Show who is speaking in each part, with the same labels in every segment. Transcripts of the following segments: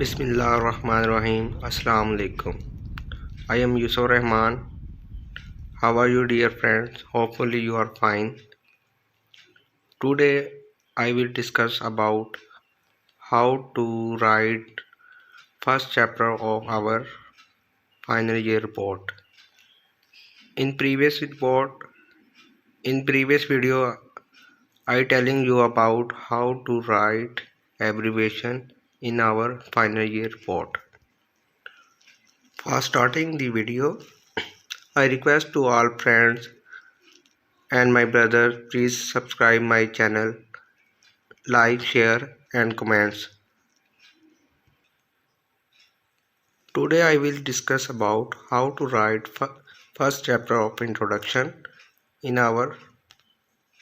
Speaker 1: Bismillahirrahmanirrahim. Assalamu alaikum. I am Yusuf Rahman. How are you, dear friends? Hopefully you are fine. Today I will discuss about how to write first chapter of our final year report. In previous video, I telling you about how to write abbreviation in our final year report. For starting the video, I request to all friends and my brother, please subscribe my channel, like, share and comments. Today I will discuss about how to write first chapter of introduction in our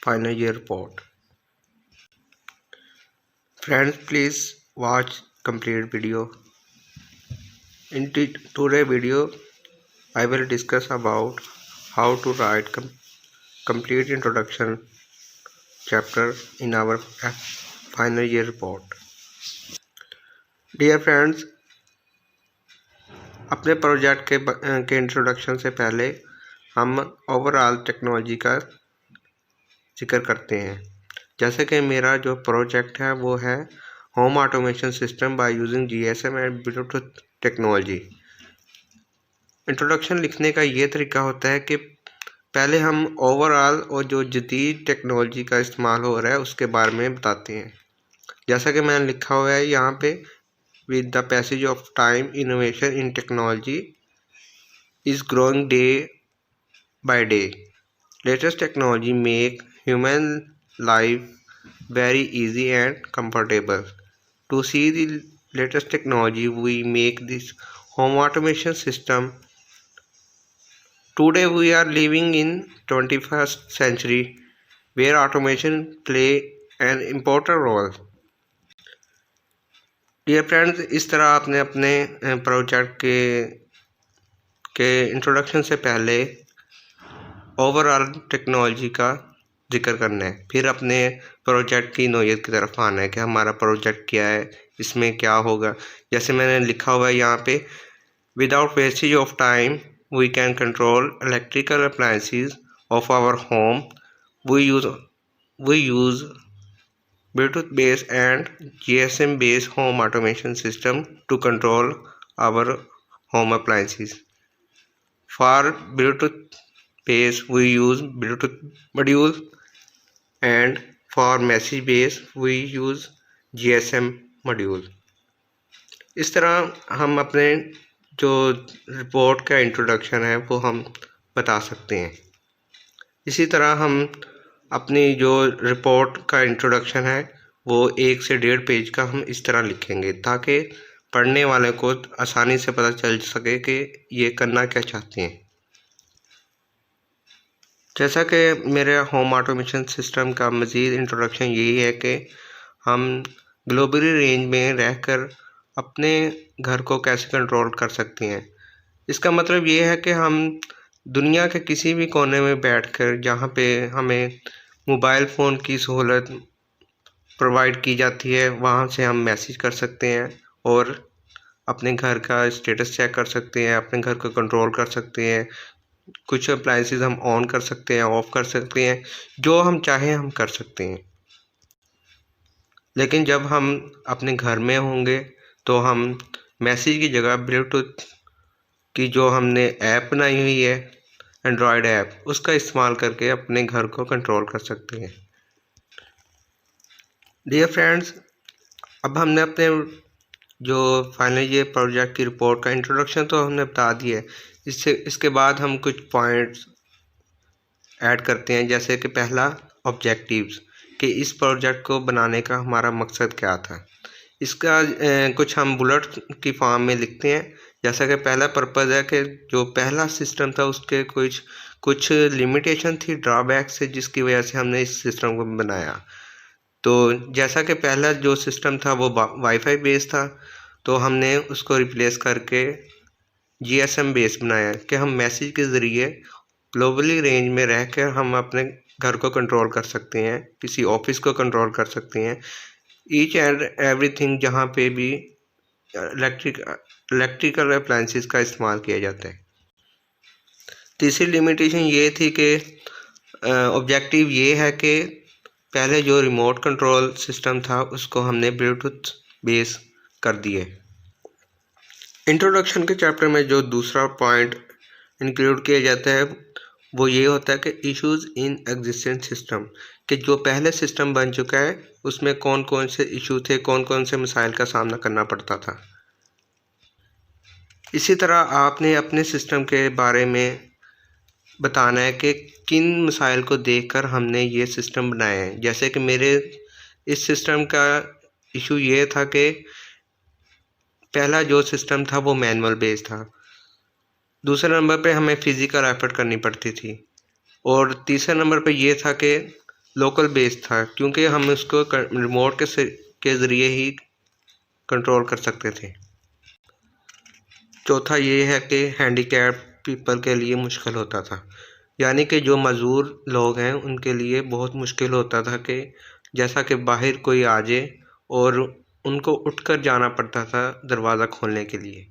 Speaker 1: final year report. Friends, please watch complete video. In today's video, I will discuss about how to write complete introduction chapter in our final year report. Dear friends, अपने project के introduction से पहले हम overall technology का जिक्र करते हैं। जैसे कि मेरा जो प्रोजेक्ट है वो है home automation system by using GSM and Bluetooth technology. Introduction लिखने का ये तरीका होता है कि पहले हम ओवरऑल और जो जदीद टेक्नोलॉजी का इस्तेमाल हो रहा है उसके बारे में बताते हैं। जैसा कि मैंने लिखा हुआ है यहाँ पे, with the passage of time, innovation in technology is growing day by day. Latest technology make human life very easy and comfortable. To see the latest technology, we make this home automation system. Today we are living in 21st century where automation play an important role. Dear friends, इस तरह आपने अपने project के introduction से पहले overall technology का जिक्र करना है, फिर अपने प्रोजेक्ट की नोयत की तरफ आना है कि हमारा प्रोजेक्ट क्या है, इसमें क्या होगा। जैसे मैंने लिखा हुआ है यहाँ पे, without wastage of time we can control electrical appliances of our home. We use Bluetooth based and GSM based home automation system to control our home appliances. For Bluetooth based we use Bluetooth module, and for message based we use GSM module. इस तरह हम अपने जो report का introduction है वो हम बता सकते हैं। इसी तरह हम अपनी जो रिपोर्ट का इंट्रोडक्शन है वो 1 से 1.5 पेज का हम इस तरह लिखेंगे ताकि पढ़ने वाले को आसानी से पता चल सके कि ये करना क्या चाहते हैं। जैसा कि मेरे होम ऑटोमेशन सिस्टम का मज़ीद इंट्रोडक्शन यही है कि हम ग्लोबली रेंज में रहकर अपने घर को कैसे कंट्रोल कर सकते हैं। इसका मतलब ये है कि हम दुनिया के किसी भी कोने में बैठकर जहाँ पे हमें मोबाइल फ़ोन की सहूलत प्रोवाइड की जाती है वहाँ से हम मैसेज कर सकते हैं और अपने घर का स्टेटस चेक कर सकते हैं, अपने घर को कंट्रोल कर सकते हैं। कुछ अप्लायंसेस हम ऑन कर सकते हैं, ऑफ़ कर सकते हैं, जो हम चाहें हम कर सकते हैं। लेकिन जब हम अपने घर में होंगे तो हम मैसेज की जगह ब्लूटूथ की जो हमने ऐप बनाई हुई है, एंड्रॉयड ऐप, उसका इस्तेमाल करके अपने घर को कंट्रोल कर सकते हैं। डियर फ्रेंड्स, अब हमने अपने जो फाइनल ईयर प्रोजेक्ट की रिपोर्ट का इंट्रोडक्शन तो हमने बता दिया है। इसके बाद हम कुछ पॉइंट्स ऐड करते हैं, जैसे कि पहला ऑब्जेक्टिव्स, कि इस प्रोजेक्ट को बनाने का हमारा मकसद क्या था। इसका कुछ हम बुलेट की फॉर्म में लिखते हैं। जैसा कि पहला पर्पज़ है कि जो पहला सिस्टम था उसके कुछ लिमिटेशन थी, ड्रॉबैक्स है, जिसकी वजह से हमने इस सिस्टम को बनाया। तो जैसा कि पहला जो सिस्टम था वो वाईफाई बेस था, तो हमने उसको रिप्लेस करके जीएसएम बेस बनाया कि हम मैसेज के ज़रिए ग्लोबली रेंज में रहकर हम अपने घर को कंट्रोल कर सकते हैं, किसी ऑफिस को कंट्रोल कर सकते हैं, ईच एंड एवरीथिंग जहाँ पे भी इलेक्ट्रिकल अप्लायंसेस का इस्तेमाल किया जाता है। तीसरी लिमिटेशन ये थी कि ऑब्जेक्टिव ये है कि पहले जो रिमोट कंट्रोल सिस्टम था उसको हमने ब्लूटूथ बेस कर दिए। इंट्रोडक्शन के चैप्टर में जो दूसरा पॉइंट इंक्लूड किया जाता है वो ये होता है कि इश्यूज इन एग्जिस्टिंग सिस्टम, कि जो पहले सिस्टम बन चुका है उसमें कौन कौन से इशू थे, कौन कौन से मसाइल का सामना करना पड़ता था। इसी तरह आपने अपने सिस्टम के बारे में बताना है कि किन मसाइल को देखकर हमने ये सिस्टम बनाया है। जैसे कि मेरे इस सिस्टम का इशू ये था कि पहला जो सिस्टम था वो मैनुअल बेस्ड था, दूसरे नंबर पे हमें फिज़िकल एफर्ट करनी पड़ती थी, और तीसरे नंबर पे ये था कि लोकल बेस्ड था क्योंकि हम उसको रिमोट के ज़रिए ही कंट्रोल कर सकते थे। चौथा ये है कि हैंडीकैप पीपल के लिए मुश्किल होता था, यानी कि जो मज़दूर लोग हैं उनके लिए बहुत मुश्किल होता था कि जैसा कि बाहर कोई आ जाए और उनको उठकर जाना पड़ता था दरवाज़ा खोलने के लिए।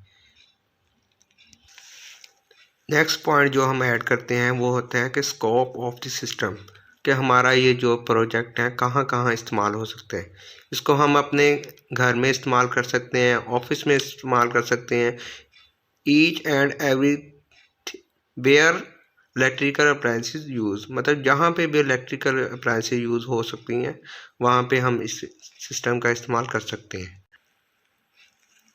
Speaker 1: नेक्स्ट पॉइंट जो हम ऐड करते हैं वो होता है कि स्कोप ऑफ द सिस्टम, कि हमारा ये जो प्रोजेक्ट है कहाँ कहाँ इस्तेमाल हो सकते हैं। इसको हम अपने घर में इस्तेमाल कर सकते हैं, ऑफिस में इस्तेमाल कर सकते हैं, each and everywhere electrical appliances use, मतलब जहाँ पे भी इलेक्ट्रिकल अप्लायंसेस यूज़ हो सकती हैं वहाँ पे हम इस सिस्टम का इस्तेमाल कर सकते हैं।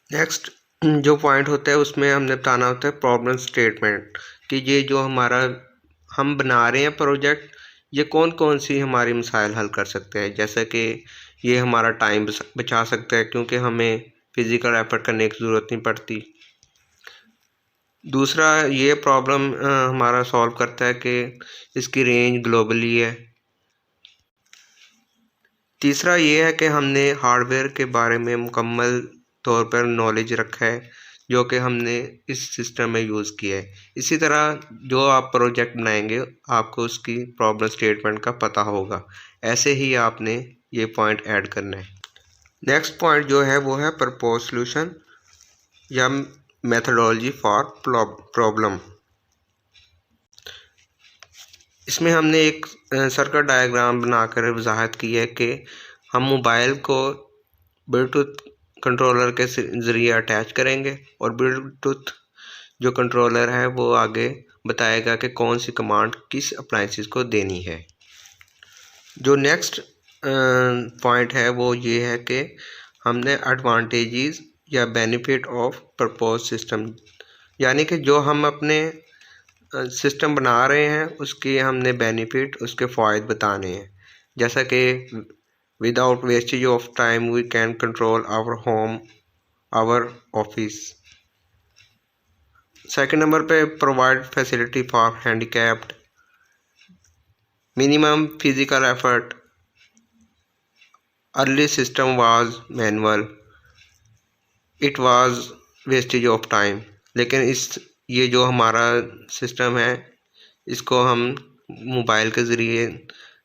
Speaker 1: नेक्स्ट जो पॉइंट होता है उसमें हमने बताना होता है प्रॉब्लम स्टेटमेंट, कि ये जो हमारा हम बना रहे हैं प्रोजेक्ट ये कौन कौन सी हमारी मसाइल हल कर सकते हैं। जैसे कि ये हमारा टाइम बचा सकता है क्योंकि हमें फिज़िकल एफर्ट करने की ज़रूरत नहीं पड़ती। दूसरा ये प्रॉब्लम हमारा सॉल्व करता है कि इसकी रेंज ग्लोबली है। तीसरा ये है कि हमने हार्डवेयर के बारे में मुकम्मल तौर पर नॉलेज रखा है जो कि हमने इस सिस्टम में यूज़ किया है। इसी तरह जो आप प्रोजेक्ट बनाएंगे आपको उसकी प्रॉब्लम स्टेटमेंट का पता होगा, ऐसे ही आपने ये पॉइंट ऐड करना है। नेक्स्ट पॉइंट जो है वो है प्रपोज सॉल्यूशन या मेथडोलॉजी फॉर प्रॉब्लम। इसमें हमने एक सर्किट डायग्राम बनाकर वजाहत की है कि हम मोबाइल को ब्लूटूथ कंट्रोलर के ज़रिए अटैच करेंगे और ब्लूटूथ जो कंट्रोलर है वो आगे बताएगा कि कौन सी कमांड किस अप्लायंसेस को देनी है। जो नेक्स्ट पॉइंट है वो ये है कि हमने एडवांटेजेस या बेनिफिट ऑफ प्रपोज सिस्टम, यानी कि जो हम अपने सिस्टम बना रहे हैं उसके हमने बेनिफिट उसके फ़ायदे बताने हैं। जैसा कि without wastage of time we can control our home, our office. Second number पे provide facility for handicapped, minimum physical effort, early system was manual, it was wastage of time. लेकिन ये जो हमारा सिस्टम है इसको हम मोबाइल के ज़रिए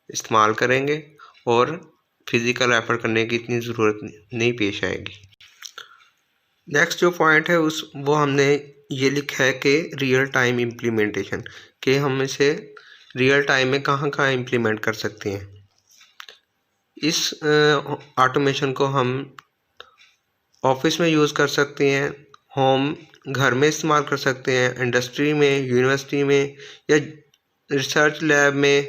Speaker 1: इस्तेमाल करेंगे और फिज़िकल एफर्ट करने की इतनी ज़रूरत नहीं पेश आएगी। नेक्स्ट जो पॉइंट है वो हमने ये लिखा है कि रियल टाइम इम्प्लीमेंटेशन, कि हम इसे रियल टाइम में कहाँ कहाँ इम्प्लीमेंट कर सकते हैं। इस ऑटोमेशन को हम ऑफिस में यूज़ कर सकते हैं, होम घर में इस्तेमाल कर सकते हैं, इंडस्ट्री में, यूनिवर्सिटी में या रिसर्च लैब में,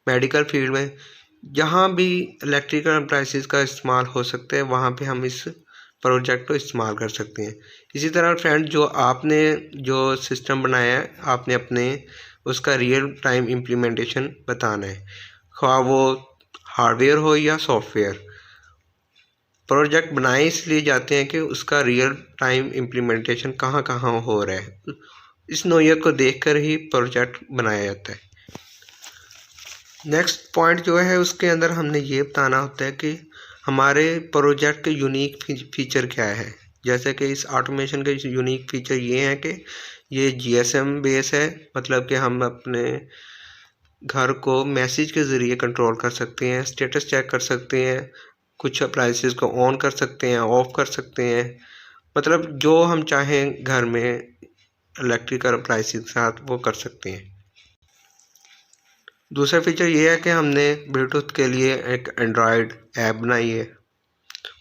Speaker 1: मेडिकल फील्ड में, जहाँ भी इलेक्ट्रिकल अप्लायंसेस का इस्तेमाल हो सकता है वहाँ पे हम इस प्रोजेक्ट को इस्तेमाल कर सकते हैं। इसी तरह फ्रेंड जो आपने जो सिस्टम बनाया है आपने अपने उसका रियल टाइम इम्प्लीमेंटेशन बताना है, ख्वाह वो हार्डवेयर हो या सॉफ्टवेयर। प्रोजेक्ट बनाए इसलिए जाते हैं कि उसका रियल टाइम इम्प्लीमेंटेशन कहाँ कहाँ हो रहा है, इस नोयत को देखकर ही प्रोजेक्ट बनाया जाता है। नेक्स्ट पॉइंट जो है उसके अंदर हमने ये बताना होता है कि हमारे प्रोजेक्ट के यूनिक फीचर क्या है। जैसे कि इस ऑटोमेशन के यूनिक फीचर ये हैं कि ये जीएसएम बेस है, मतलब कि हम अपने घर को मैसेज के ज़रिए कंट्रोल कर सकते हैं, स्टेटस चेक कर सकते हैं, कुछ अप्लाइंसेस को ऑन कर सकते हैं, ऑफ कर सकते हैं, मतलब जो हम चाहें घर में इलेक्ट्रिकल अप्लाइंसेस के साथ वो कर सकते हैं। दूसरा फीचर ये है कि हमने ब्लूटूथ के लिए एक एंड्रॉयड ऐप बनाई है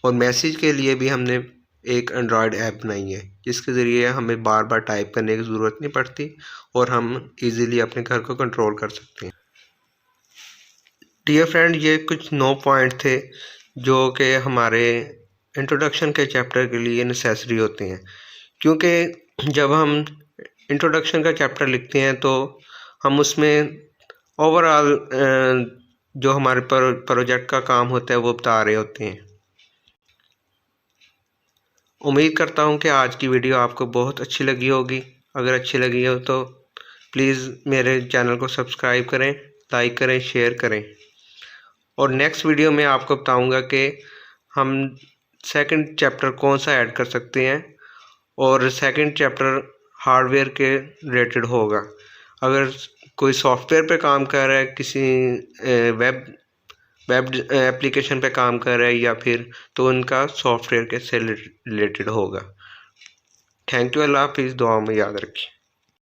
Speaker 1: और मैसेज के लिए भी हमने एक एंड्रॉयड ऐप बनाई है, जिसके ज़रिए हमें बार बार टाइप करने की ज़रूरत नहीं पड़ती और हम इजीली अपने घर को कंट्रोल कर सकते हैं। डियर फ्रेंड, ये कुछ 9 पॉइंट थे जो कि हमारे इंट्रोडक्शन के चैप्टर के लिए नेसेसरी होते हैं, क्योंकि जब हम इंट्रोडक्शन का चैप्टर लिखते हैं तो हम उसमें ओवरऑल जो हमारे प्रोजेक्ट का काम होता है वो बता रहे होते हैं। उम्मीद करता हूँ कि आज की वीडियो आपको बहुत अच्छी लगी होगी। अगर अच्छी लगी हो तो प्लीज़ मेरे चैनल को सब्सक्राइब करें, लाइक करें, शेयर करें। और नेक्स्ट वीडियो में आपको बताऊंगा कि हम सेकंड चैप्टर कौन सा ऐड कर सकते हैं और सेकंड चैप्टर हार्डवेयर के रिलेटेड होगा। अगर कोई सॉफ्टवेयर पे काम कर रहा है, किसी वेब एप्लीकेशन पे काम कर रहा है या फिर, तो उनका सॉफ्टवेयर के से रिलेटेड होगा। Thank you. अल्लाह हाफिज़। दुआ में याद रखिए।